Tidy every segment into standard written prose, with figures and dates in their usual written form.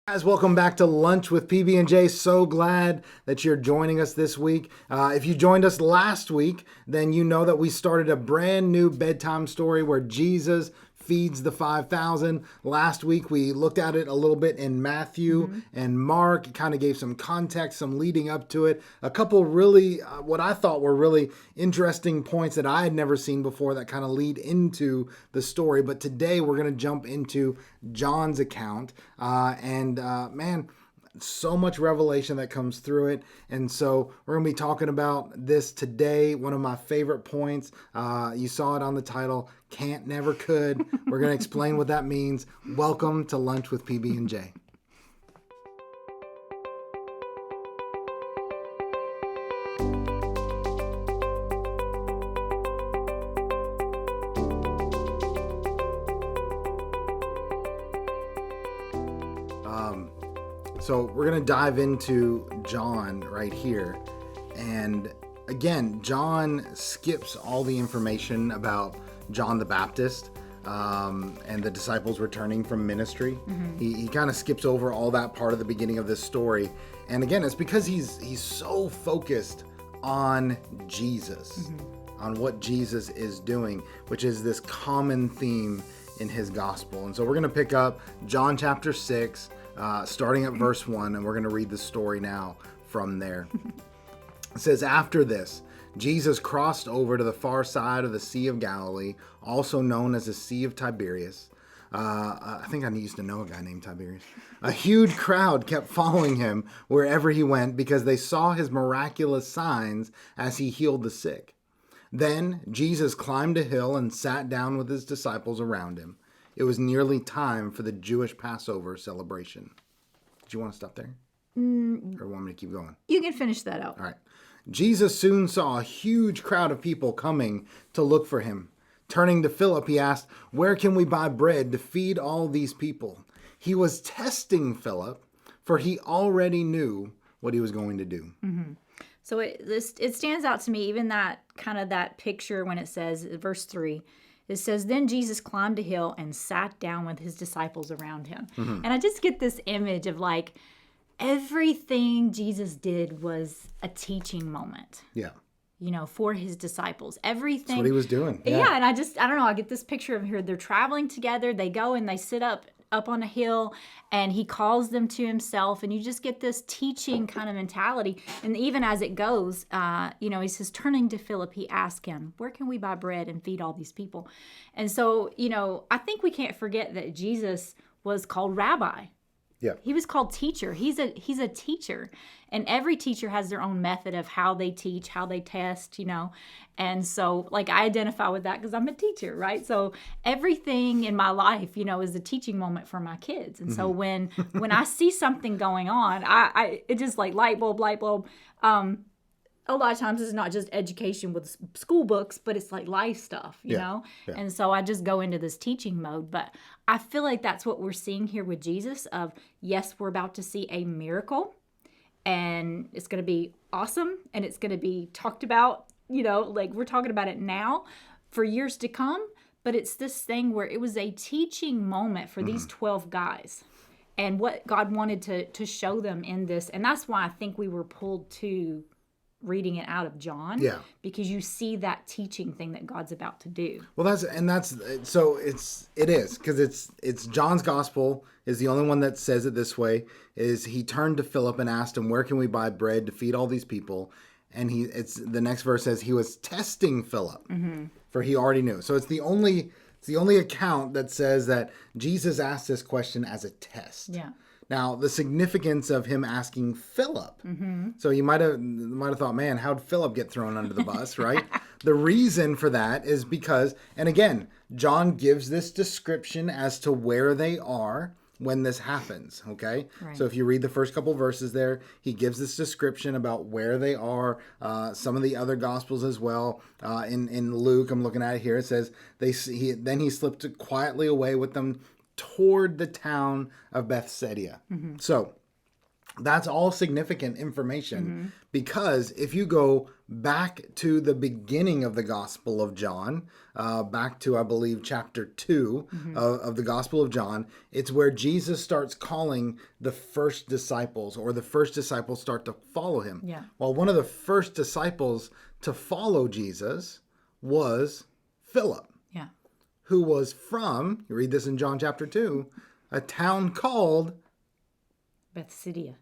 Guys, welcome back to Lunch with PB&J. So glad that you're joining us this week. If you joined us last week, then you know that we started a brand new bedtime story where Jesus feeds the 5,000. Last week, we looked at it a little bit in Matthew and Mark. It kind of gave some context, some leading up to it. A couple really, what I thought were really interesting points that I had never seen before that kind of lead into the story. But today, we're going to jump into John's account. Man, so much revelation that comes through it. And so we're going to be talking about this today. One of my favorite points, you saw it on the title, Can't Never Could. We're going to explain what that means. Welcome to Lunch with PB&J. So we're going to dive into John right here. And again, John skips all the information about John the Baptist and the disciples returning from ministry. He kind of skips over all that part of the beginning of this story. And again, it's because he's so focused on Jesus, on what Jesus is doing, which is this common theme in his gospel. And so we're going to pick up John chapter 6, starting at verse 1, and we're going to read the story now from there. It says, after this, Jesus crossed over to the far side of the Sea of Galilee, also known as the Sea of Tiberias. I think I used to know a guy named Tiberius. A huge crowd kept following him wherever he went because they saw his miraculous signs as he healed the sick. Then Jesus climbed a hill and sat down with his disciples around him. It was nearly time for the Jewish Passover celebration. Did you want to stop there? Or want me to keep going? You can finish that out. All right. Jesus soon saw a huge crowd of people coming to look for him. Turning to Philip, he asked, "Where can we buy bread to feed all these people?" He was testing Philip, for he already knew what he was going to do. So it stands out to me, even that kind of that picture when it says, verse 3, it says, then Jesus climbed a hill and sat down with his disciples around him. And I just get this image of like everything Jesus did was a teaching moment. Yeah. You know, for his disciples. Everything. That's what he was doing. Yeah, and I don't know, I get this picture of here. They're traveling together. They go and they sit up on a hill, and he calls them to himself, and you just get this teaching kind of mentality. And even as it goes, he says, turning to Philip, he asked him, where can we buy bread and feed all these people? And so, I think we can't forget that Jesus was called rabbi. Yeah. He was called teacher. He's a teacher. And every teacher has their own method of how they teach, how they test, And so, like, I identify with that because I'm a teacher, right? So everything in my life, is a teaching moment for my kids. And so when I see something going on, it just like light bulb. A lot of times it's not just education with school books, but it's like life stuff, you know? Yeah. And so I just go into this teaching mode. But I feel like that's what we're seeing here with Jesus of, yes, we're about to see a miracle and it's going to be awesome and it's going to be talked about, like we're talking about it now for years to come. But it's this thing where it was a teaching moment for these 12 guys and what God wanted to show them in this. And that's why I think we were pulled to reading it out of John, because you see that teaching thing that God's about to do. Well, it is because it's John's gospel is the only one that says it this way. Is he turned to Philip and asked him, "Where can we buy bread to feed all these people?" And the next verse says he was testing Philip, for he already knew. So it's the only account that says that Jesus asked this question as a test. Yeah. Now, the significance of him asking Philip. So you might have thought, man, how'd Philip get thrown under the bus, right? The reason for that is because, and again, John gives this description as to where they are when this happens, okay? Right. So if you read the first couple verses there, he gives this description about where they are. Some of the other Gospels as well. In Luke, I'm looking at it here, it says, then he slipped quietly away with them toward the town of Bethsaida. So That's all significant information because if you go back to the beginning of the Gospel of John, back to, I believe, chapter 2 of the Gospel of John, it's where Jesus starts calling the first disciples, or the first disciples start to follow him. Yeah. Well, one of the first disciples to follow Jesus was Philip, Yeah. who was from, you read this in John chapter 2, a town called Bethsaida.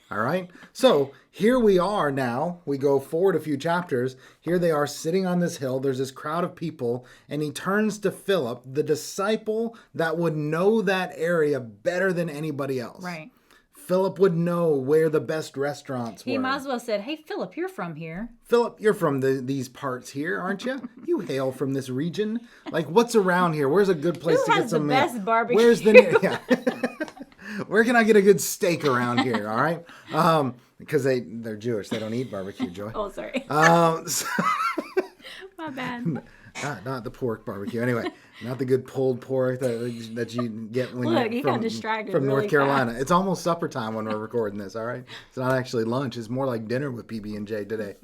All right. So here we are now. We go forward a few chapters. Here they are sitting on this hill. There's this crowd of people, and he turns to Philip, the disciple that would know that area better than anybody else. Right. Philip would know where the best restaurants were. He might as well said, "Hey, Philip, you're from here." Philip, you're from these parts here, aren't you? You hail from this region. Like, what's around here? Where's a good place Who to has get some the best barbecue? Where's the yeah. Where can I get a good steak around here? All right, because they're Jewish, they don't eat barbecue, Joy. Oh, sorry. So, My bad. not the pork barbecue. Anyway, not the good pulled pork that you get when Look, you're you got distracted from really North Carolina. fast. It's almost supper time when we're recording this. All right, it's not actually lunch. It's more like dinner with PB&J today.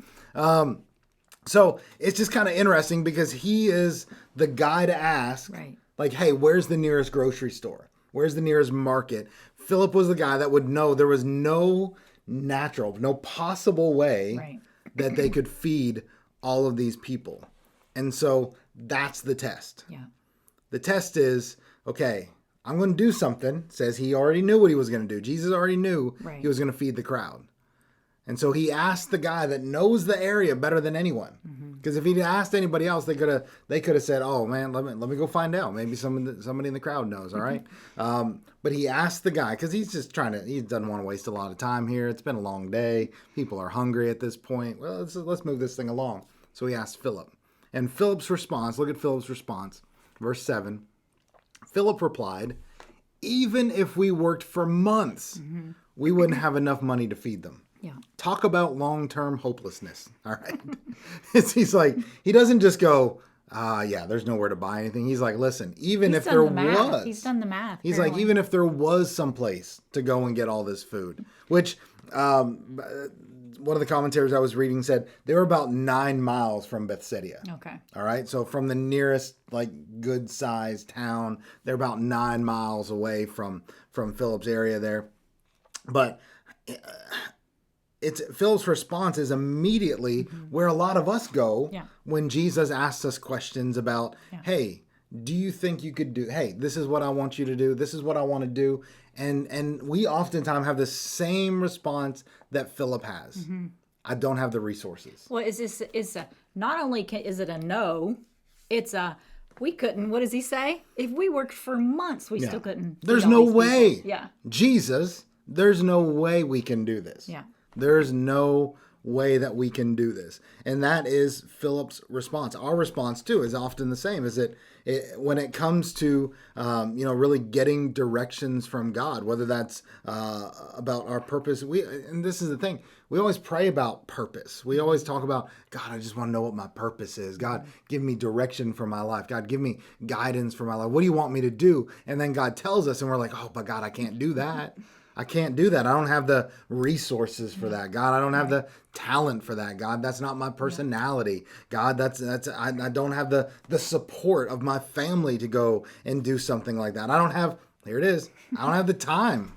So it's just kind of interesting because he is the guy to ask. Right. Like, hey, where's the nearest grocery store? Where's the nearest market? Philip was the guy that would know there was no possible way Right. that they could feed all of these people. And so that's the test. Yeah. The test is, okay, I'm going to do something. Says he already knew what he was going to do. Jesus already knew Right. he was going to feed the crowd. And so he asked the guy that knows the area better than anyone. Because if he'd asked anybody else, they could have said, "Oh man, let me go find out. Maybe somebody in the crowd knows." All right. But he asked the guy because he's just he doesn't want to waste a lot of time here. It's been a long day. People are hungry at this point. Well, let's move this thing along. So he asked Philip, and Philip's response. Look at Philip's response, verse 7. Philip replied, "Even if we worked for months, we wouldn't have enough money to feed them." Yeah. Talk about long-term hopelessness. All right. He's like, he doesn't just go, yeah, there's nowhere to buy anything. He's like, listen, even if there was. He's done the math. He's like, even if there was some place to go and get all this food, which one of the commentaries I was reading said they were about 9 miles from Bethsaida. Okay. All right. So from the nearest like good sized town, they're about 9 miles away from Philip's area there. But Philip's response is immediately where a lot of us go when Jesus asks us questions about, hey, do you think you could do, hey, this is what I want you to do. This is what I want to do. And we oftentimes have the same response that Philip has. I don't have the resources. Well, not only is it a no, it's a, we couldn't, what does he say? If we worked for months, we still couldn't. There's no way. People. Yeah. Jesus, there's no way we can do this. Yeah. There's no way that we can do this. And that is Philip's response. Our response, too, is often the same. Is that when it comes to, really getting directions from God, whether that's about our purpose. And this is the thing. We always pray about purpose. We always talk about, God, I just want to know what my purpose is. God, give me direction for my life. God, give me guidance for my life. What do you want me to do? And then God tells us, and we're like, oh, but God, I can't do that. I can't do that. I don't have the resources for that. God, I don't have the talent for that. God, that's not my personality. God, I don't have the support of my family to go and do something like that. I don't have the time.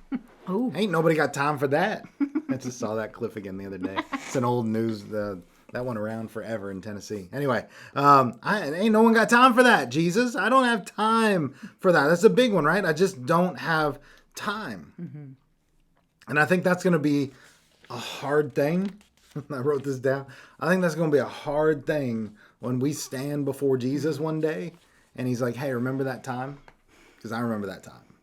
Oh, Ain't nobody got time for that. I just saw that clip again the other day. It's an old news, that went around forever in Tennessee. Anyway, ain't no one got time for that, Jesus. I don't have time for that. That's a big one, right? I just don't have time. And I think that's going to be a hard thing. I wrote this down. I think that's going to be a hard thing when we stand before Jesus one day and he's like, hey, remember that time? Because I remember that time.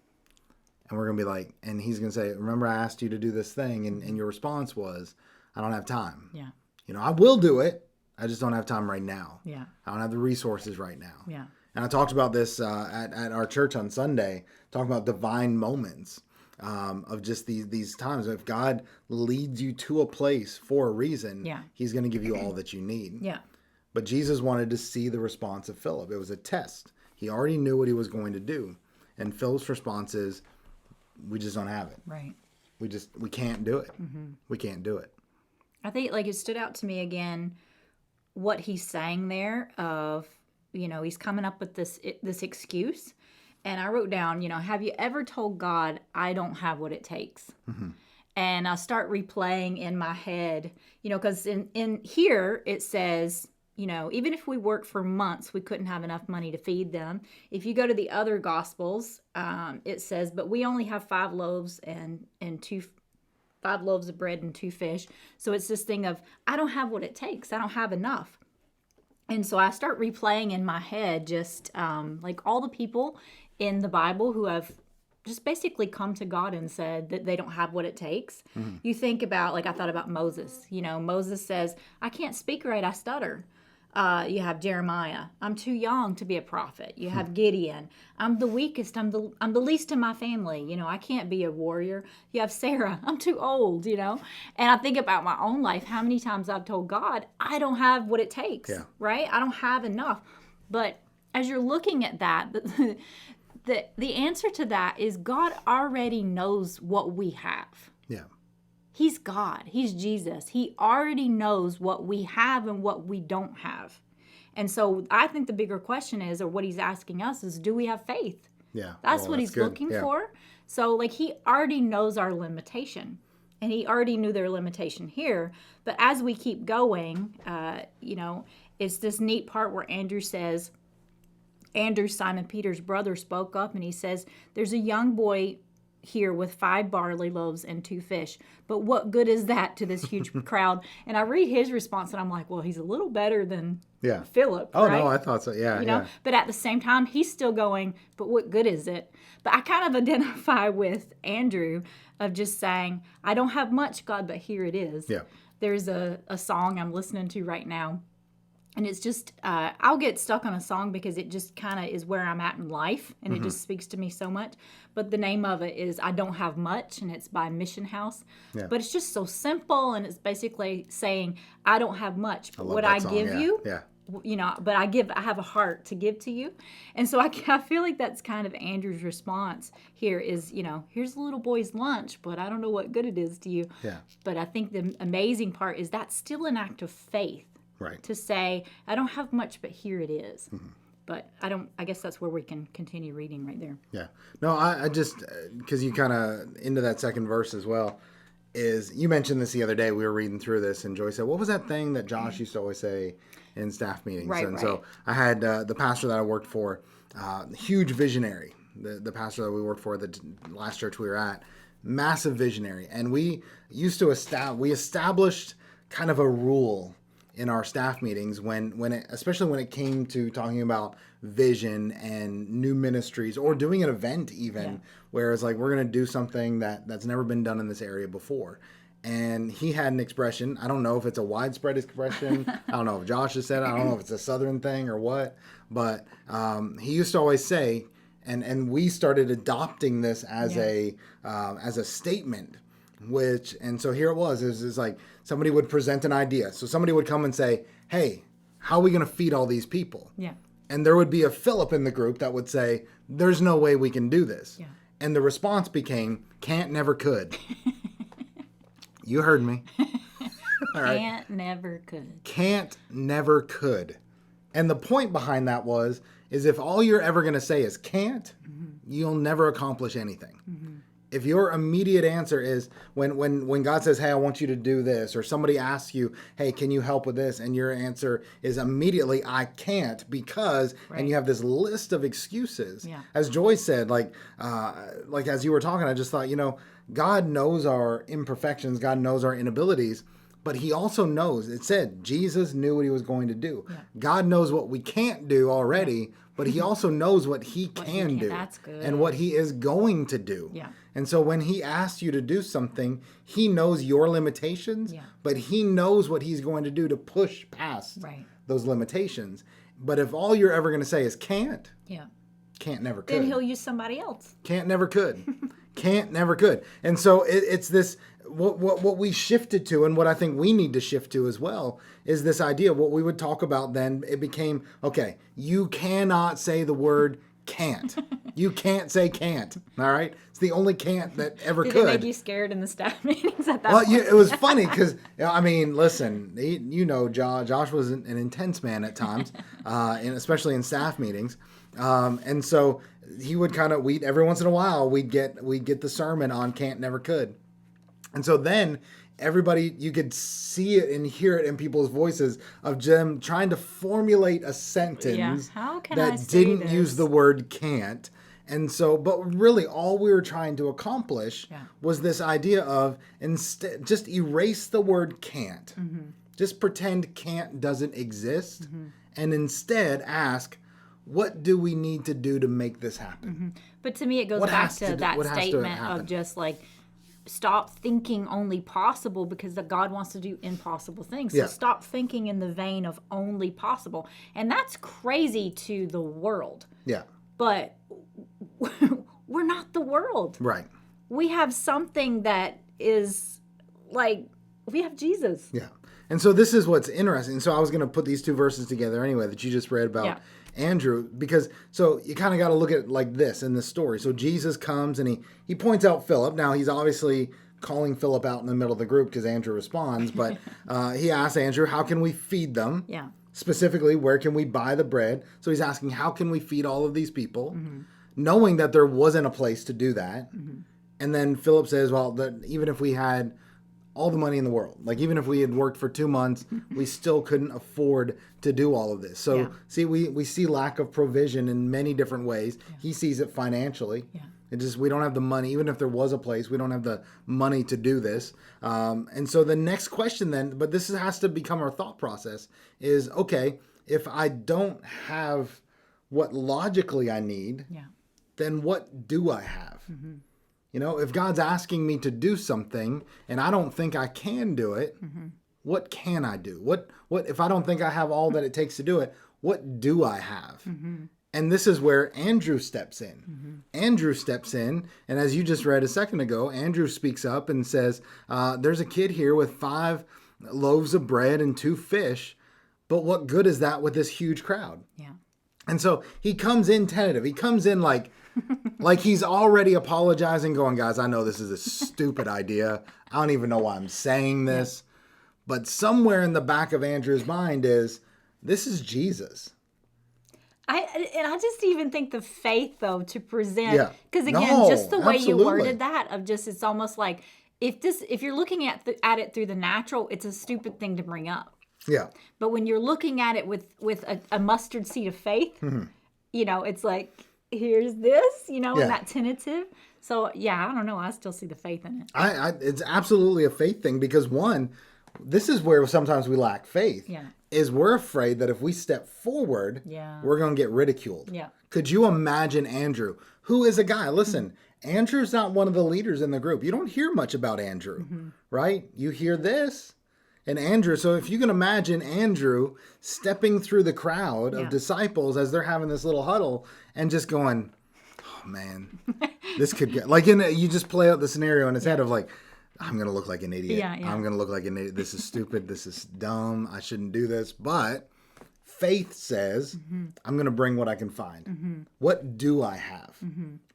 And we're going to be like, and he's going to say, remember I asked you to do this thing and your response was, I don't have time. Yeah. I will do it. I just don't have time right now. Yeah. I don't have the resources right now. Yeah. And I talked about this at our church on Sunday, talking about divine moments. Of just these times. If God leads you to a place for a reason, he's going to give you all that you need. Yeah. But Jesus wanted to see the response of Philip. It was a test. He already knew what he was going to do. And Philip's response is, we just don't have it. Right. We can't do it. We can't do it. I think like it stood out to me again what he's saying there of, he's coming up with this excuse. And I wrote down, have you ever told God, I don't have what it takes? And I start replaying in my head, because in here it says, even if we worked for months, we couldn't have enough money to feed them. If you go to the other Gospels, it says, but we only have 5 loaves and 5 loaves of bread and 2 fish. So it's this thing of, I don't have what it takes. I don't have enough. And so I start replaying in my head just like all the people in the Bible who have just basically come to God and said that they don't have what it takes. You think about, like I thought about Moses. Moses says, I can't speak right, I stutter. You have Jeremiah, I'm too young to be a prophet. You have Gideon, I'm the weakest, I'm the least in my family. I can't be a warrior. You have Sarah, I'm too old, And I think about my own life, how many times I've told God, I don't have what it takes, right? I don't have enough. But as you're looking at that, the answer to that is God already knows what we have. Yeah. He's God. He's Jesus. He already knows what we have and what we don't have. And so I think the bigger question is, or what he's asking us is, do we have faith? Yeah. That's what he's looking for. So like he already knows our limitation. And he already knew their limitation here. But as we keep going, it's this neat part where Andrew, Simon Peter's brother, spoke up and he says, there's a young boy here with 5 barley loaves and 2 fish. But what good is that to this huge crowd? And I read his response and I'm like, well, he's a little better than Philip. Oh, right? no, I thought so. Yeah. But at the same time, he's still going, but what good is it? But I kind of identify with Andrew of just saying, I don't have much, God, but here it is. Yeah. There's a song I'm listening to right now. And it's just, I'll get stuck on a song because it just kind of is where I'm at in life. And it just speaks to me so much. But the name of it is I Don't Have Much. And it's by Mission House. Yeah. But it's just so simple. And it's basically saying, I don't have much. But what I give you, but I have a heart to give to you. And so I feel like that's kind of Andrew's response here is, here's the little boy's lunch, but I don't know what good it is to you. Yeah. But I think the amazing part is that's still an act of faith. Right. To say, I don't have much, but here it is. But I guess that's where we can continue reading right there. Yeah. No, I just, because you kind of, into that second verse as well, is, you mentioned this the other day, we were reading through this, and Joy said, what was that thing that Josh used to always say in staff meetings? Right. So I had the pastor that I worked for, huge visionary, the pastor that we worked for, the last church we were at, massive visionary. And we used to established kind of a rule in our staff meetings especially when it came to talking about vision and new ministries or doing an event even, where it's like, we're going to do something that's never been done in this area before. And he had an expression. I don't know if it's a widespread expression. I don't know if Josh has said it. I don't know if it's a Southern thing or what. But he used to always say, and we started adopting this as a statement. And so here it was like somebody would present an idea. So somebody would come and say, hey, how are we going to feed all these people? Yeah. And there would be a Philip in the group that would say, there's no way we can do this. Yeah. And the response became, can't, never, could. You heard me. All right. Can't, never, could. Can't, never, could. And the point behind that is if all you're ever going to say is can't, you'll never accomplish anything. If your immediate answer is when God says, hey, I want you to do this, or somebody asks you, hey, can you help with this? And your answer is immediately, I can't because, and you have this list of excuses. Yeah. As Joy said, like as you were talking, I just thought, God knows our imperfections. God knows our inabilities. But he also knows, it said, Jesus knew what he was going to do. Yeah. God knows what we can't do already, but he also knows what he can do. That's good. And what he is going to do. Yeah. And so when he asks you to do something, he knows your limitations, but he knows what he's going to do to push past those limitations. But if all you're ever going to say is can't, can't, never, could. Then he'll use somebody else. Can't, never, could. Can't, never, could. And so it's this... What we shifted to, and what I think we need to shift to as well, is this idea. What we would talk about then, it became, okay, you cannot say the word can't. You can't say can't. All right? It's the only can't that ever Did could. it make you scared in the staff meetings at that Well, point? it was funny because, I mean, listen, Josh was an intense man at times, and especially in staff meetings. And so he would every once in a while, we'd get the sermon on can't, never, could. And so then everybody, you could see it and hear it in people's voices of them trying to formulate a sentence How can I that say didn't this? use the word can't. And so, but really all we were trying to accomplish was this idea of instead, just erase the word can't. Just pretend can't doesn't exist. And instead ask, what do we need to do to make this happen? But to me, it goes What back has to to do- that what has to statement happen? of just like, stop thinking only possible, because that God wants to do impossible things. So Yeah. stop thinking in the vein of only possible. And that's crazy to the world. Yeah, But we're not the world. right. We have something that is like, we have Jesus. Yeah. And so this is what's interesting. So I was going to put these two verses together anyway that you just read about Andrew, because so you kind of got to look at it like this in this story. So Jesus comes and he points out Philip. Now he's obviously calling Philip out in the middle of the group because Andrew responds, but he asks Andrew, how can we feed them? Yeah. Specifically, where can we buy the bread? So he's asking, how can we feed all of these people? Knowing that there wasn't a place to do that. And then Philip says, well, even if we had all the money in the world, like even if we had worked for 2 months, we still couldn't afford to do all of this. So see, we see lack of provision in many different ways. He sees it financially. It just, we don't have the money. Even if there was a place, we don't have the money to do this. And so the next question then, but this has to become our thought process, is, okay, if I don't have what logically I need, then what do I have? You know, if God's asking me to do something and I don't think I can do it, what can I do? What if I don't think I have all that it takes to do it, what do I have? And this is where Andrew steps in. Andrew steps in, and as you just read a second ago, Andrew speaks up and says, there's a kid here with 5 loaves of bread and 2 fish, but what good is that with this huge crowd? And so he comes in tentative. He comes in like he's already apologizing, going, guys, I know this is a stupid idea. I don't even know why I'm saying this. But somewhere in the back of Andrew's mind is, this is Jesus. I just even think the faith, though, to present, because again, No, just the way you absolutely. worded that, of just, it's almost like, if you're looking at it through the natural, it's a stupid thing to bring up. Yeah. But when you're looking at it with a mustard seed of faith, you know, it's like, here's this, you know, and that tentative. So, yeah, I don't know. I still see the faith in it. It's absolutely a faith thing, because one, this is where sometimes we lack faith, is we're afraid that if we step forward, we're going to get ridiculed. Could you imagine Andrew, who is a guy, listen, Andrew's not one of the leaders in the group. You don't hear much about Andrew, right? You hear this. And Andrew, so if you can imagine Andrew stepping through the crowd of disciples as they're having this little huddle and just going, oh man, this could get, like, you just play out the scenario in his head of like, I'm going to look like an idiot. I'm going to look like an idiot. This is stupid. This is dumb. I shouldn't do this. But faith says, I'm going to bring what I can find. What do I have?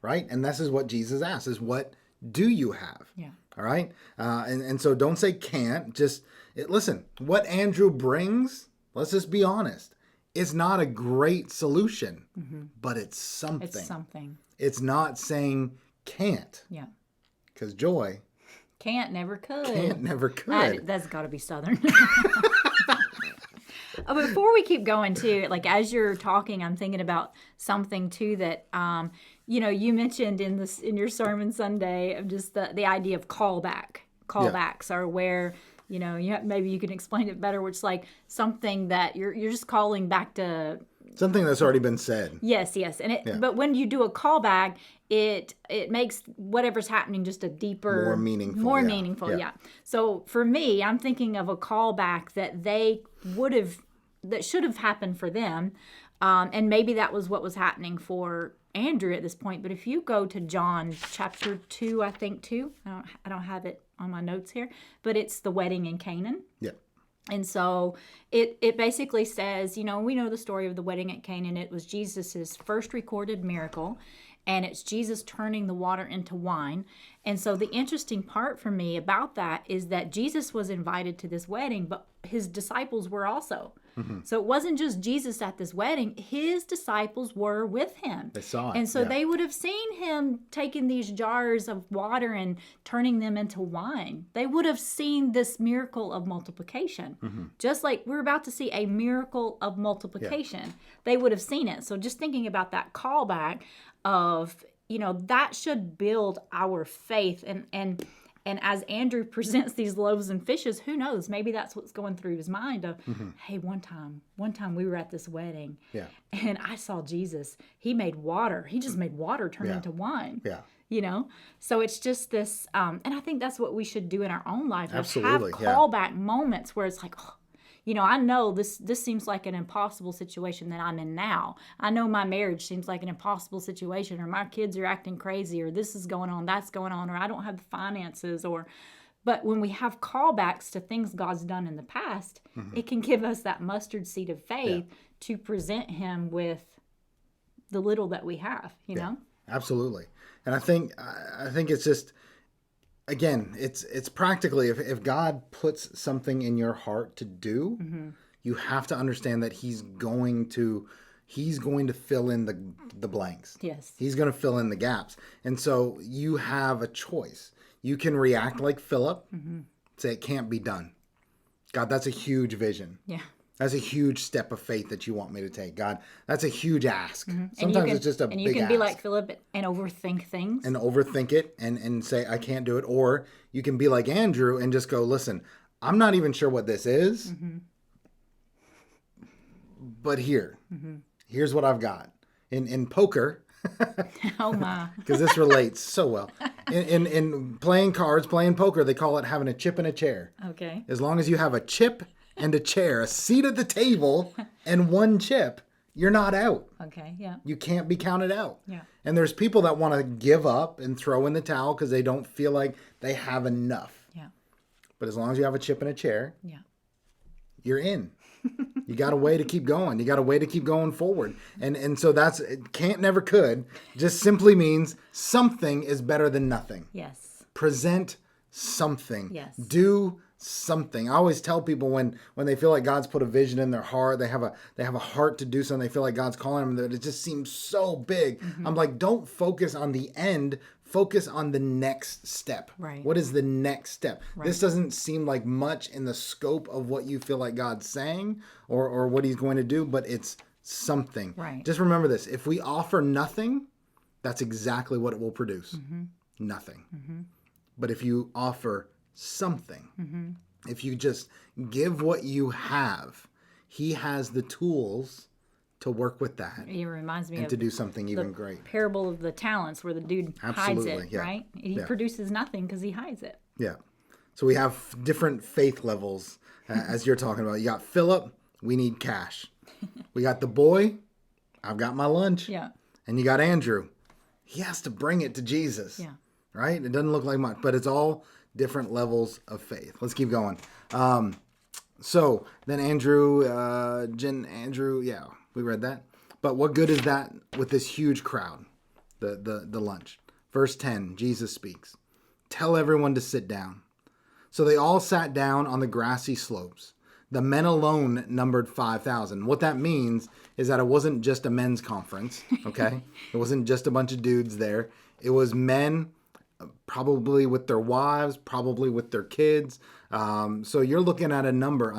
Right? And this is what Jesus asks, is what do you have? All right? And so don't say can't. Just listen, what Andrew brings, let's just be honest, it's not a great solution, but it's something. It's something. It's not saying can't. Because Joy... Can't, never could. Can't, never could. That's got to be Southern. Before we keep going, too, like as you're talking, I'm thinking about something, too, that, you know, you mentioned in your sermon Sunday, of just the idea of callbacks are where, you know, maybe you can explain it better, which is like something that you're just calling back to something that's already been said. Yes. And but when you do a callback, it makes whatever's happening just a deeper, more meaningful. Yeah. So for me, I'm thinking of a callback that should have happened for them, and maybe that was what was happening for Andrew at this point. But if you go to John chapter 2, I think 2, I don't have it on my notes here, but it's the wedding in Canaan. And so it basically says, we know the story of the wedding at Canaan. It was Jesus's first recorded miracle, and it's Jesus turning the water into wine. And so the interesting part for me about that is that Jesus was invited to this wedding, but his disciples were also. So it wasn't just Jesus at this wedding. His disciples were with him. They saw it. And so they would have seen him taking these jars of water and turning them into wine. They would have seen this miracle of multiplication. Just like we're about to see a miracle of multiplication. They would have seen it. So just thinking about that callback of, that should build our faith. And as Andrew presents these loaves and fishes, who knows? Maybe that's what's going through his mind of, hey, one time we were at this wedding and I saw Jesus. He made water. He just made water turn into wine. Yeah. So it's just this, and I think that's what we should do in our own life. Absolutely. Have callback moments where it's like, I know this seems like an impossible situation that I'm in now. I know my marriage seems like an impossible situation, or my kids are acting crazy, or this is going on, that's going on, or I don't have the finances, but when we have callbacks to things God's done in the past, it can give us that mustard seed of faith to present him with the little that we have, know? Absolutely. And I think it's just, again, it's practically, if God puts something in your heart to do, you have to understand that he's going to fill in the blanks. Yes. He's going to fill in the gaps. And so you have a choice. You can react like Philip, say it can't be done. God, that's a huge vision. Yeah. That's a huge step of faith that you want me to take. God, that's a huge ask. Sometimes it's just a big ask. And you can be like Philip and overthink things. And overthink it and say, I can't do it. Or you can be like Andrew and just go, listen, I'm not even sure what this is. But here's what I've got. In poker. Oh, my. Because this relates so well. In playing cards, playing poker, they call it having a chip and a chair. Okay. As long as you have a chip and a chair, a seat at the table, and one chip, you're not out. Okay, yeah. You can't be counted out. Yeah. And there's people that want to give up and throw in the towel because they don't feel like they have enough. Yeah. But as long as you have a chip and a chair, you're in. You got a way to keep going. You got a way to keep going forward. And so that's, can't, never, could, just simply means something is better than nothing. Yes. Present something. Yes. Do something. I always tell people when they feel like God's put a vision in their heart, they have a heart to do something, they feel like God's calling them, that it just seems so big. I'm like, don't focus on the end, focus on the next step. Right. What is the next step? Right. This doesn't seem like much in the scope of what you feel like God's saying or what he's going to do, but it's something. Right. Just remember this. If we offer nothing, that's exactly what it will produce. Nothing. But if you offer something, if you just give what you have, he has the tools to work with that. It reminds me and of to do something even the great. Parable of the talents, where the dude hides it, right? He produces nothing because he hides it. Yeah. So we have different faith levels, as you're talking about. You got Philip, we need cash. We got the boy, I've got my lunch. Yeah. And you got Andrew, he has to bring it to Jesus. Yeah. Right? It doesn't look like much, but it's all different levels of faith. Let's keep going. So then Andrew, we read that. But what good is that with this huge crowd, the lunch? Verse 10, Jesus speaks. Tell everyone to sit down. So they all sat down on the grassy slopes. The men alone numbered 5,000. What that means is that it wasn't just a men's conference, okay? It wasn't just a bunch of dudes there. It was men, probably with their wives, probably with their kids. So you're looking at a number,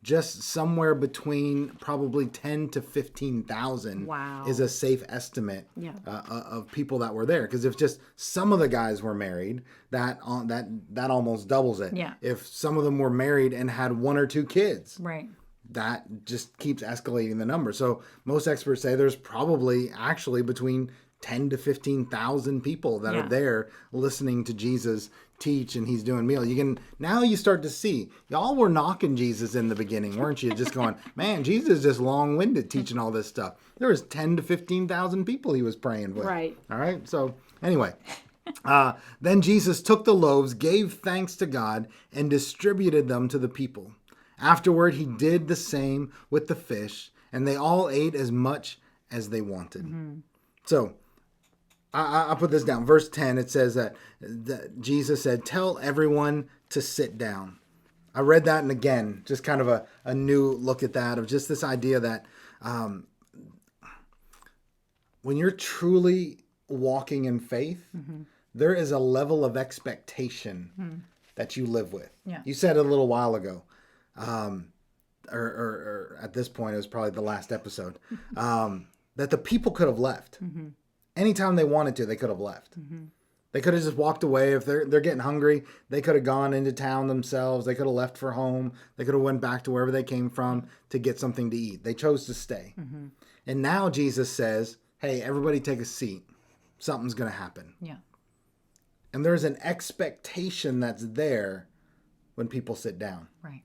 just somewhere between probably 10 to 15,000 is a safe estimate of people that were there. Because if just some of the guys were married, that almost doubles it. Yeah. If some of them were married and had one or two kids, right, that just keeps escalating the number. So most experts say there's probably actually between 10 to 15,000 people that are there listening to Jesus teach, and he's doing meal. Now you start to see, y'all were knocking Jesus in the beginning, weren't you? Just going, man, Jesus is just long-winded teaching all this stuff. There was 10 to 15,000 people he was praying with. Right. All right. So anyway, then Jesus took the loaves, gave thanks to God, and distributed them to the people. Afterward, he did the same with the fish, and they all ate as much as they wanted. So I put this down. Verse 10, it says that Jesus said, tell everyone to sit down. I read that, and again, just kind of a new look at that, of just this idea that when you're truly walking in faith, there is a level of expectation that you live with. Yeah. You said it a little while ago, or at this point, it was probably the last episode, that the people could have left. Anytime they wanted to, they could have left. They could have just walked away. If they're getting hungry, they could have gone into town themselves. They could have left for home. They could have went back to wherever they came from to get something to eat. They chose to stay. And now Jesus says, hey, everybody take a seat. Something's going to happen. Yeah. And there's an expectation that's there when people sit down. Right.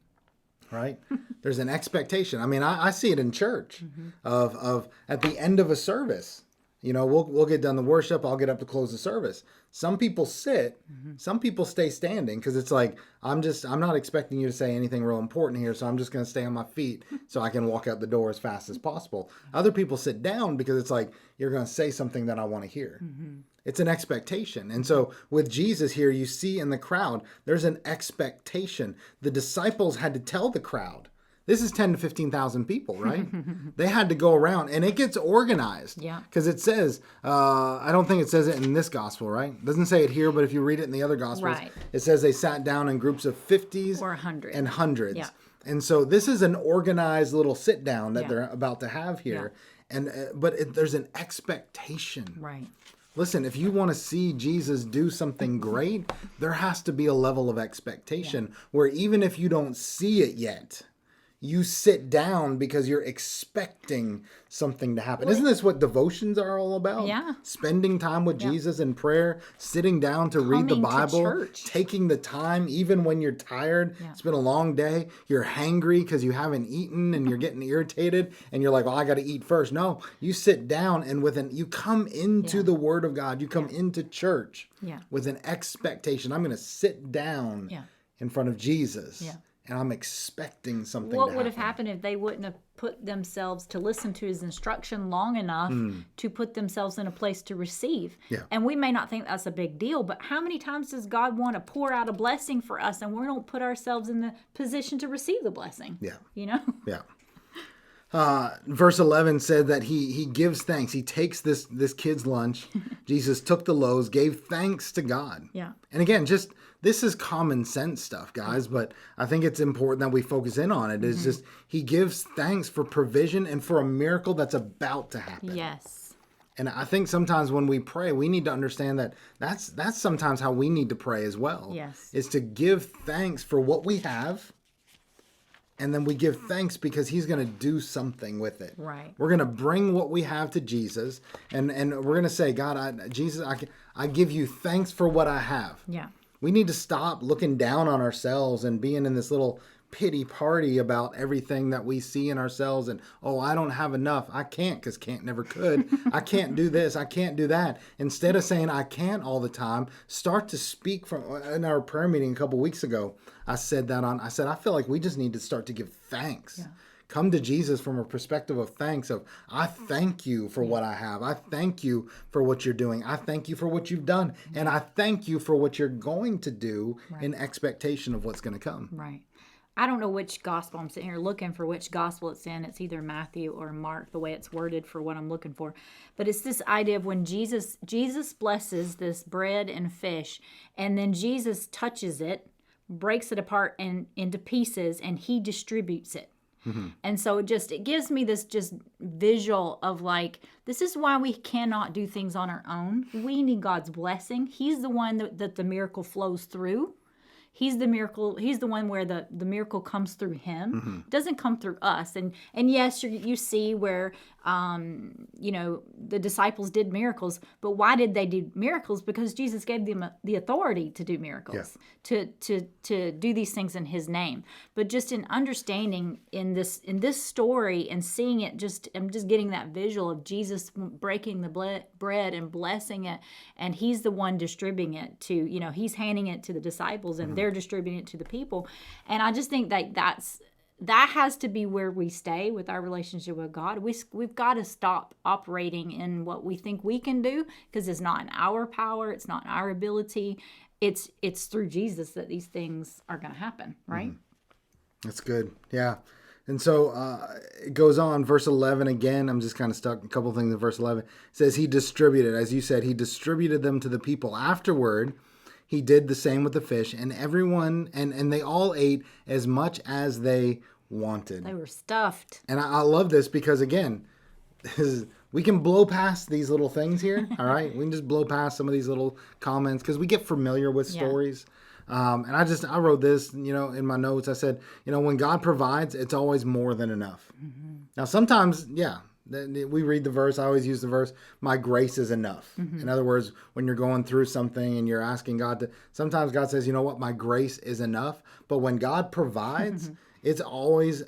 Right? There's an expectation. I mean, I see it in church of at the end of a service. You know, we'll get done the worship. I'll get up to close the service. Some people sit. Some people stay standing because it's like, I'm not expecting you to say anything real important here. So I'm just going to stay on my feet so I can walk out the door as fast as possible. Other people sit down because it's like, you're going to say something that I want to hear. It's an expectation. And so with Jesus here, you see in the crowd, there's an expectation. The disciples had to tell the crowd. This is 10 to 15,000 people, right? They had to go around, and it gets organized. Yeah. Because it says, I don't think it says it in this gospel, right? It doesn't say it here, but if you read it in the other gospels, Right. it says they sat down in groups of 50s Or 100. and hundreds. Yeah. And so this is an organized little sit down that Yeah. they're about to have here. And but there's an expectation. Right. Listen, if you want to see Jesus do something great, there has to be a level of expectation where even if you don't see it yet, you sit down because you're expecting something to happen. Isn't this what devotions are all about? Yeah. Spending time with Jesus in prayer, sitting down to read the Coming to Bible, church. taking the time even when you're tired. Yeah. It's been a long day. You're hangry because you haven't eaten and you're getting irritated and you're like, well, I got to eat first. No, you sit down and you come into the Word of God. You come into church with an expectation. I'm going to sit down in front of Jesus. Yeah. And I'm expecting something What to would have happen. happened if they wouldn't have put themselves to listen to his instruction long enough to put themselves in a place to receive? Yeah. And we may not think that's a big deal, but how many times does God want to pour out a blessing for us and we don't put ourselves in the position to receive the blessing? Yeah. You know? Yeah. Verse 11 said that he gives thanks. He takes this kid's lunch. Jesus took the loaves, gave thanks to God. Yeah. And again, just this is common sense stuff, guys, but I think it's important that we focus in on it. It's just he gives thanks for provision and for a miracle that's about to happen. Yes. And I think sometimes when we pray, we need to understand that that's sometimes how we need to pray as well. Yes. Is to give thanks for what we have. And then we give thanks because he's going to do something with it. Right. We're going to bring what we have to Jesus. And we're going to say, God, Jesus, I give you thanks for what I have. Yeah. We need to stop looking down on ourselves and being in this little pity party about everything that we see in ourselves. And, oh, I don't have enough. I can't because can't never could. I can't do this. I can't do that. Instead of saying I can't all the time, start to speak from, in our prayer meeting a couple weeks ago, I said I feel like we just need to start to give thanks. Yeah. Come to Jesus from a perspective of thanks of, I thank you for what I have. I thank you for what you're doing. I thank you for what you've done. And I thank you for what you're going to do in expectation of what's going to come. Right. I don't know which gospel I'm sitting here looking for, which gospel it's in. It's either Matthew or Mark, the way it's worded for what I'm looking for. But it's this idea of when Jesus blesses this bread and fish, and then Jesus touches it, breaks it apart into pieces, and he distributes it. And so it gives me this just visual of like, this is why we cannot do things on our own. We need God's blessing. He's the one that the miracle flows through. He's the miracle. He's the one where the miracle comes through him. It doesn't come through us. And yes, you see where, the disciples did miracles. But why did they do miracles? Because Jesus gave them the authority to do miracles, to do these things in his name. But just in understanding in this story and seeing it, I'm just getting that visual of Jesus breaking the bread and blessing it. And he's the one distributing it to, he's handing it to the disciples and they're distributing it to the people. And I just think that's that has to be where we stay with our relationship with God. We've got to stop operating in what we think we can do, because it's not in our power, it's not in our ability. It's through Jesus that these things are going to happen, right? That's good. Yeah. And so it goes on, verse 11 again. I'm just kind of stuck. A couple of things in verse 11. It says he distributed, as you said, he distributed them to the people. Afterward, he did the same with the fish, and everyone, and they all ate as much as they wanted. They were stuffed. And I love this because, again, we can blow past these little things here, all right? We can just blow past some of these little comments because we get familiar with stories. And I wrote this, in my notes. I said, when God provides, it's always more than enough. Now, sometimes, we read the verse. I always use the verse, my grace is enough. In other words, when you're going through something and you're asking God sometimes God says, you know what, my grace is enough. But when God provides, it's always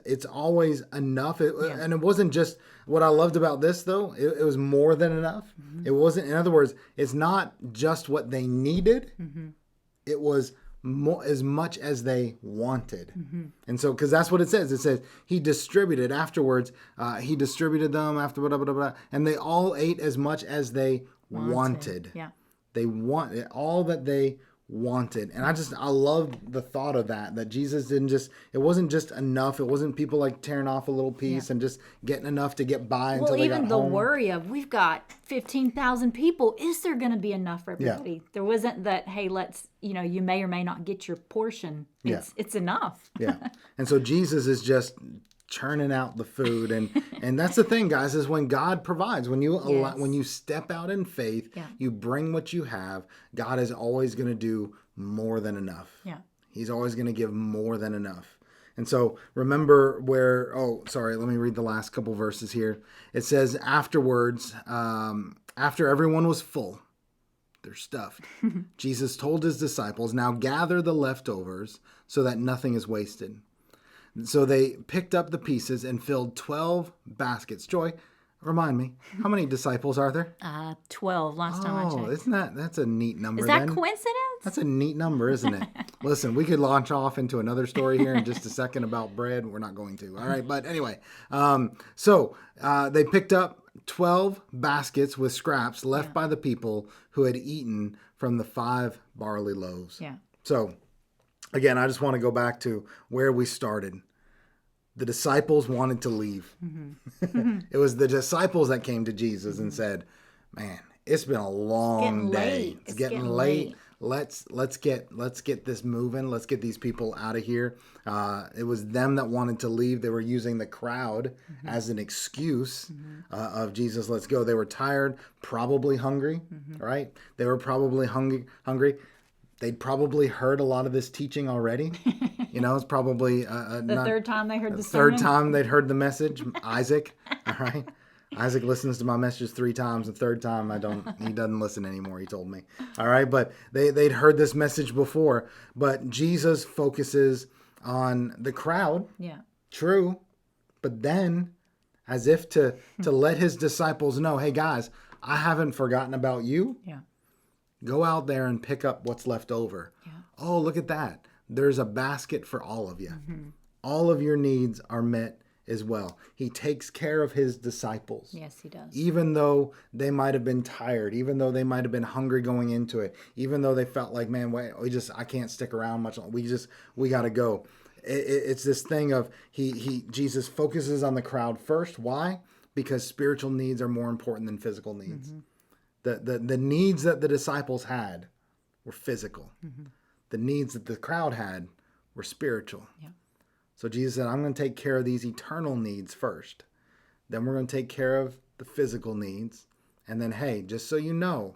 enough. And it wasn't just, what I loved about this though, it was more than enough. It wasn't, in other words, it's not just what they needed. It was more, as much as they wanted. And so, because that's what it says he distributed afterwards. He distributed them after blah, blah, blah, blah, and they all ate as much as they wanted. They want all that they wanted. And I love the thought of that Jesus didn't just, it wasn't just enough. It wasn't people like tearing off a little piece and just getting enough to get by until they got home. Well, even the worry of, we've got 15,000 people. Is there going to be enough for everybody? Yeah. There wasn't that, hey, let's, you may or may not get your portion. It's enough. And so Jesus is just churning out the food, and that's the thing, guys, is when God provides, when you when you step out in faith, you bring what you have, God is always going to do more than enough. He's always going to give more than enough. And so remember let me read the last couple verses here. It says afterwards, after everyone was full, they're stuffed, Jesus told his disciples, now gather the leftovers so that nothing is wasted. So they picked up the pieces and filled 12 baskets. Joy, remind me, how many disciples are there? 12 last time I checked. That's a neat number. Is that coincidence? That's a neat number, isn't it? Listen, we could launch off into another story here in just a second about bread. We're not going to. All right. But anyway, so they picked up 12 baskets with scraps left by the people who had eaten from the 5 barley loaves. So again, I just want to go back to where we started. The disciples wanted to leave. It was the disciples that came to Jesus and said, man, it's been a long day. It's getting late. Let's get this moving. Let's get these people out of here. It was them that wanted to leave. They were using the crowd as an excuse of Jesus, let's go. They were tired, probably hungry, right? They were probably hungry. They'd probably heard a lot of this teaching already. It's probably the third time they heard the sermon. Third time they'd heard the message. Isaac, all right? Isaac listens to my messages 3 times. The third time he doesn't listen anymore, he told me. All right, but they'd heard this message before. But Jesus focuses on the crowd. True. But then, as if to let his disciples know, hey guys, I haven't forgotten about you. Go out there and pick up what's left over. Oh, look at that. There's a basket for all of you. All of your needs are met as well. He takes care of his disciples. Yes, he does. Even though they might have been tired, even though they might have been hungry going into it, even though they felt like, man, I can't stick around much longer. We got to go. It's this thing of Jesus focuses on the crowd first. Why? Because spiritual needs are more important than physical needs. The needs that the disciples had were physical. The needs that the crowd had were spiritual. So Jesus said, I'm going to take care of these eternal needs first. Then we're going to take care of the physical needs. And then, hey, just so you know,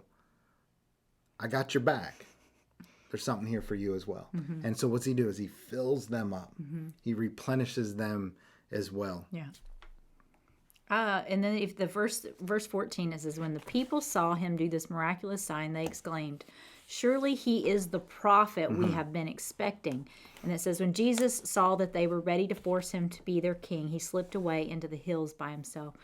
I got your back. There's something here for you as well. And so what's he do is he fills them up. He replenishes them as well. And then if the verse 14, it says, when the people saw him do this miraculous sign, they exclaimed, surely he is the prophet we have been expecting. And it says, when Jesus saw that they were ready to force him to be their king, he slipped away into the hills by himself.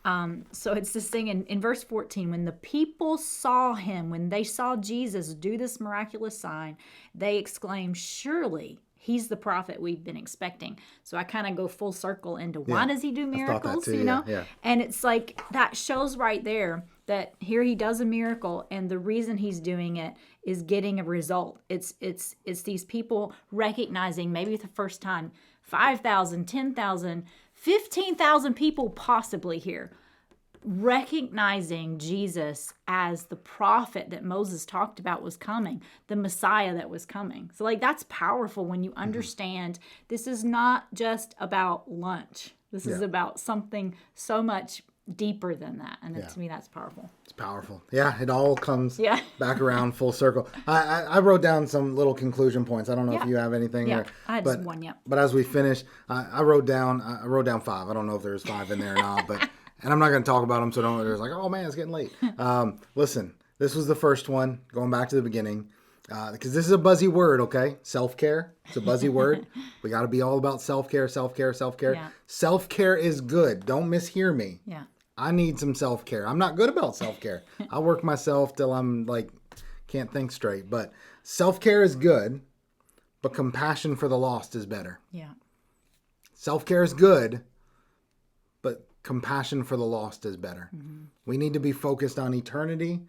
So it's this thing in verse 14, when the people saw him, when they saw Jesus do this miraculous sign, they exclaimed, surely he's the prophet we've been expecting. So I kind of go full circle into why does he do I thought that miracles, too, you know? yeah. And it's like that shows right there that here he does a miracle, and the reason he's doing it is getting a result. It's these people recognizing maybe the first time 5,000, 10,000, 15,000 people possibly here, recognizing Jesus as the prophet that Moses talked about was coming, the Messiah that was coming. So like that's powerful when you understand this is not just about lunch. This is about something so much deeper than that. And to me, that's powerful. It's powerful. Yeah, it all comes Yeah. back around full circle. I wrote down some little conclusion points. I don't know if you have anything. Yeah, Or, I had but, just one, But as we finish, I wrote down 5. I don't know if there's 5 in there or not, but and I'm not going to talk about them, so don't. There's like, oh man, it's getting late. Listen, this was the first one. Going back to the beginning. Because this is a buzzy word, okay? Self-care. It's a buzzy word. We got to be all about self-care, self-care, self-care. Yeah. Self-care is good. Don't mishear me. Yeah. I need some self-care. I'm not good about self-care. I work myself till I'm like, can't think straight. But self-care is good, but compassion for the lost is better. Yeah. Self-care is good, but compassion for the lost is better. Mm-hmm. We need to be focused on eternity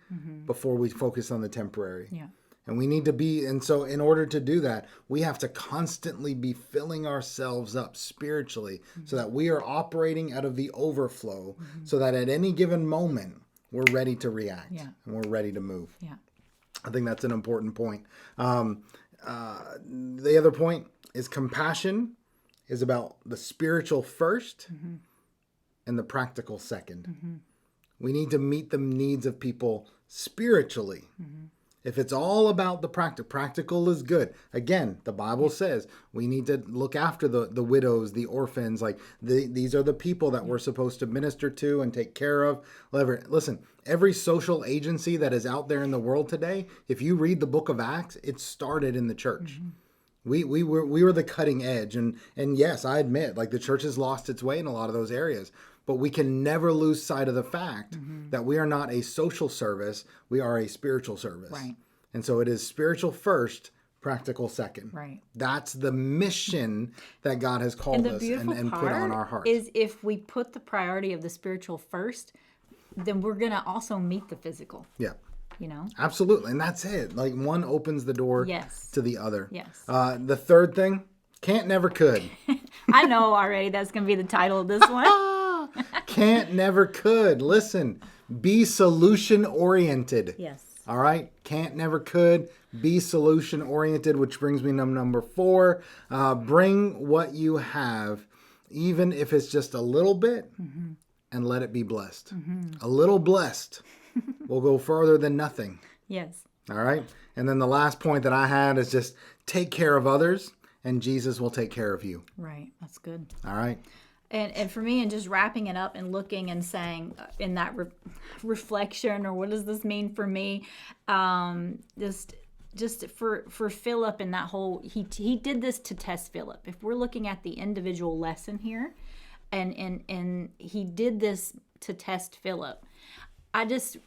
before we focus on the temporary. Yeah. And we need to be, and so in order to do that, we have to constantly be filling ourselves up spiritually so that we are operating out of the overflow so that at any given moment, we're ready to react and we're ready to move. Yeah. I think that's an important point. The other point is compassion is about the spiritual first and the practical second. We need to meet the needs of people spiritually. If it's all about the practical is good. Again, the Bible says we need to look after the widows, the orphans. Like these are the people that we're supposed to minister to and take care of. Listen, every social agency that is out there in the world today, if you read the book of Acts, it started in the church. We were the cutting edge. And yes, I admit, like the church has lost its way in a lot of those areas. But we can never lose sight of the fact that we are not a social service. We are a spiritual service. Right. And so it is spiritual first, practical second. Right. That's the mission that God has called us and put on our hearts. Is if we put the priority of the spiritual first, then we're going to also meet the physical. Yeah. You know? Absolutely. And that's it. Like one opens the door to the other. Yes. The third thing, can't, never, could. I know already that's going to be the title of this one. Can't, never, could. Listen, be solution oriented. Yes. All right. Can't, never, could. Be solution oriented, which brings me to number 4. Bring what you have, even if it's just a little bit, and let it be blessed. A little blessed will go further than nothing. Yes. All right. And then the last point that I had is just take care of others, and Jesus will take care of you. Right. That's good. All right. And for me, and just wrapping it up and looking and saying in that reflection, or what does this mean for me? Just for Philip and that whole, he did this to test Philip. If we're looking at the individual lesson here, and he did this to test Philip. I just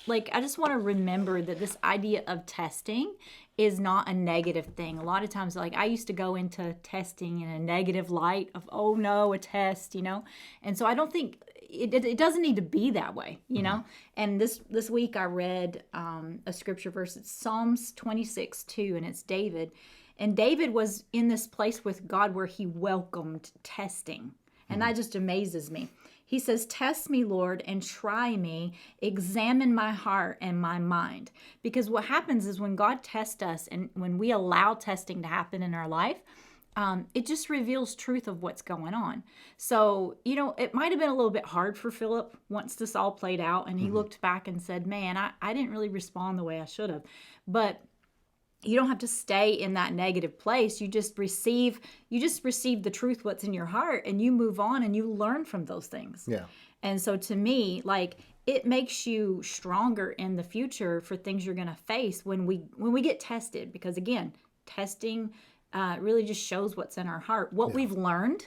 want to remember that this idea of testing is not a negative thing. A lot of times, like I used to go into testing in a negative light of, oh no, a test, you know? And so I don't think it doesn't need to be that way, you know? And this week I read a scripture verse. It's Psalms 26:2, and it's David. And David was in this place with God where he welcomed testing. And that just amazes me. He says, test me, Lord, and try me. Examine my heart and my mind. Because what happens is when God tests us and when we allow testing to happen in our life, it just reveals truth of what's going on. So, you know, it might have been a little bit hard for Philip once this all played out. And he looked back and said, man, I didn't really respond the way I should have. But you don't have to stay in that negative place. You just receive the truth, what's in your heart, and you move on and you learn from those things. Yeah. And so to me, like it makes you stronger in the future for things you're going to face when we get tested, because again, testing really just shows what's in our heart, what we've learned,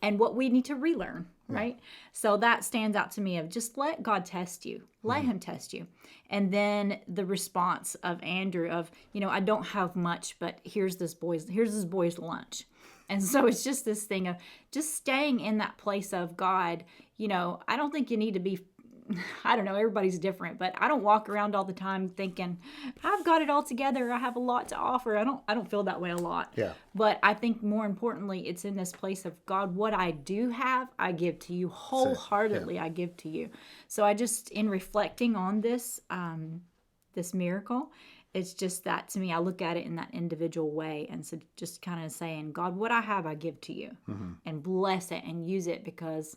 and what we need to relearn, right? So that stands out to me of just let God test you. Let him test you. And then the response of Andrew of, I don't have much, but here's this boy's lunch. And so it's just this thing of just staying in that place of God. I don't think you need to be, I don't know, everybody's different, but I don't walk around all the time thinking I've got it all together. I have a lot to offer. I don't feel that way a lot. Yeah. But I think more importantly, it's in this place of God, what I do have, I give to you wholeheartedly. Yeah. I give to you. So I just, in reflecting on this, this miracle, it's just that to me, I look at it in that individual way. And so just kind of saying, God, what I have, I give to you, and bless it and use it, because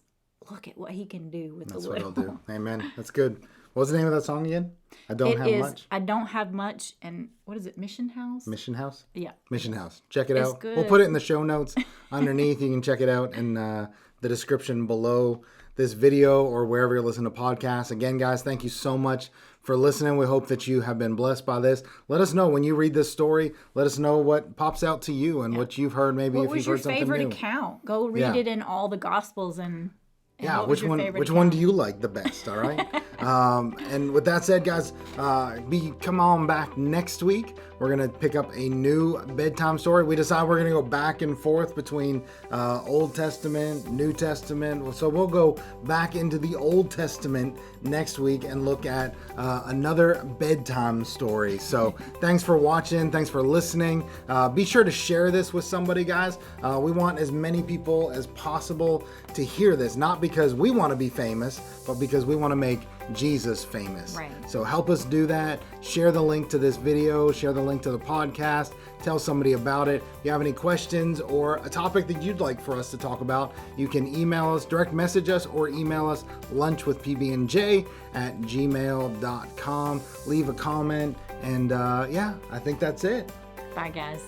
look at what he can do with That's the what little. he'll do. Amen. That's good. What's the name of that song again? I don't have much. I don't have much. And what is it? Mission House? Mission House? Yeah. Mission House. Check it It's out. good. We'll put it in the show notes underneath. You can check it out in the description below this video or wherever you're listening to podcasts. Again, guys, thank you so much for listening. We hope that you have been blessed by this. Let us know when you read this story. Let us know what pops out to you and what you've heard. Maybe if you've heard something new. What was your favorite account? Go read it in all the Gospels and yeah, what which one do you like the best? All right. And with that said, guys, come on back next week. We're gonna pick up a new bedtime story. We decide we're gonna go back and forth between Old Testament, New Testament. So we'll go back into the Old Testament next week and look at another bedtime story. So thanks for watching. Thanks for listening. Be sure to share this with somebody, guys. We want as many people as possible to hear this, not because we want to be famous, but because we want to make Jesus famous. Right. So help us do that. Share the link to this video, share the link to the podcast, tell somebody about it. If you have any questions or a topic that you'd like for us to talk about, you can email us, direct message us, or email us lunchwithpb&j@gmail.com. Leave a comment, and I think that's it. Bye, guys.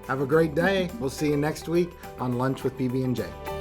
Have a great day. We'll see you next week on Lunch with PB&J.